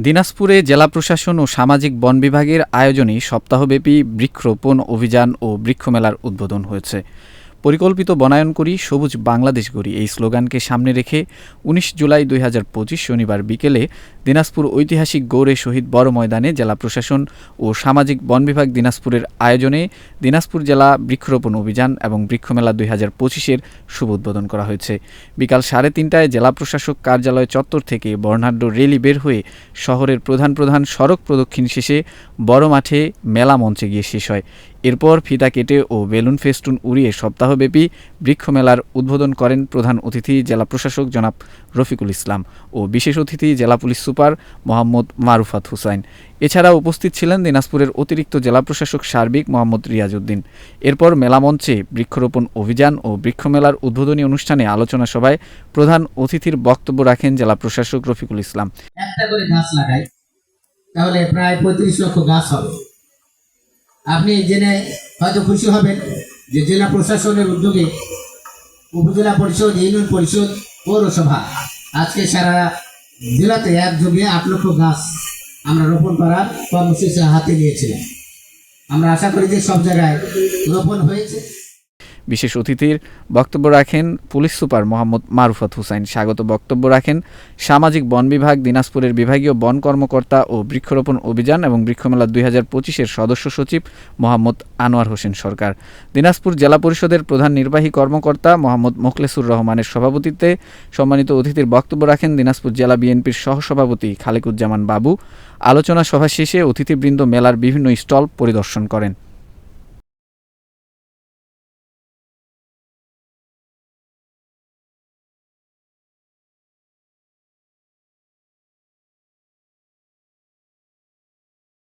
দিনাজপুরে জেলা প্রশাসন ও সামাজিক বন বিভাগের আয়োজনে সপ্তাহব্যাপী বৃক্ষরোপণ অভিযান ও বৃক্ষমেলার উদ্বোধন হয়েছে। পরিকল্পিত বনায়ন করি, সবুজ বাংলাদেশ গড়ি এই স্লোগানকে সামনে রেখে ১৯ জুলাই ২০২৫ শনিবার বিকেলে দিনাজপুর ঐতিহাসিক গৌড়ে শহীদ বড় ময়দানে জেলা প্রশাসন ও সামাজিক বন বিভাগ দিনাজপুরের আয়োজনে দিনাজপুর জেলা বৃক্ষরোপণ অভিযান এবং বৃক্ষমেলা ২০২৫-এর শুভ উদ্বোধন করা হয়েছে। বিকাল ৩:৩০টায় জেলা প্রশাসক কার্যালয় চত্বর থেকে বর্ণাঢ্য র্যালি বের হয়ে শহরের প্রধান প্রধান সড়ক প্রদক্ষিণ শেষে বড় মাঠে মেলা মঞ্চে গিয়ে শেষ হয়। এরপর ফিতা কেটে ও বেলুন ফেস্টুন উড়িয়ে সপ্তাহব্যাপী বৃক্ষমেলার উদ্বোধন করেন প্রধান অতিথি জেলা প্রশাসক জনাব রফিকুল ইসলাম ও বিশেষ অতিথি জেলা পুলিশ সুপার মোহাম্মদ মারুফাত হুসাইন। এছাড়া উপস্থিত ছিলেন দিনাজপুরের অতিরিক্ত জেলা প্রশাসক সার্বিক মোহাম্মদ রিয়াজউদ্দিন। এরপর মেলা মঞ্চে বৃক্ষরোপণ অভিযান ও বৃক্ষমেলার উদ্বোধনী অনুষ্ঠানে আলোচনা সভায় প্রধান অতিথির বক্তব্য রাখেন জেলা প্রশাসক রফিকুল ইসলাম। একটা করে গাছ লাগাই তাহলে প্রায় ৩৫ লক্ষ গাছ হবে। আপনি জেনে হয়তো খুশি হবেন যে জেলা প্রশাসনের উদ্যোগে উপজেলা পরিষদ, ইউনিয়ন পরিষদ, পৌরসভা আজকে সারা জেলাতে একযোগে ৮ লক্ষ গাছ আমরা রোপণ করার কর্মসূচি হাতে নিয়েছিলাম। আমরা আশা করি যে সব জায়গায় রোপণ হয়েছে। বিশেষ অতিথির বক্তব্য রাখেন পুলিশ সুপার মোহাম্মদ মারুফাত হুসাইন। স্বাগত বক্তব্য রাখেন সামাজিক বন বিভাগ দিনাজপুরের বিভাগীয় বন কর্মকর্তা ও বৃক্ষরোপণ অভিযান এবং বৃক্ষমেলা ২০২৫-এর সদস্য সচিব মোহাম্মদ আনোয়ার হোসেন সরকার। দিনাজপুর জেলা পরিষদের প্রধান নির্বাহী কর্মকর্তা মোহাম্মদ মোখলেসুর রহমানের সভাপতিত্বে সম্মানিত অতিথির বক্তব্য রাখেন দিনাজপুর জেলা বিএনপির সহসভাপতি খালেকুজ্জামান বাবু। আলোচনা সভা শেষে অতিথিবৃন্দ মেলার বিভিন্ন স্টল পরিদর্শন করেন।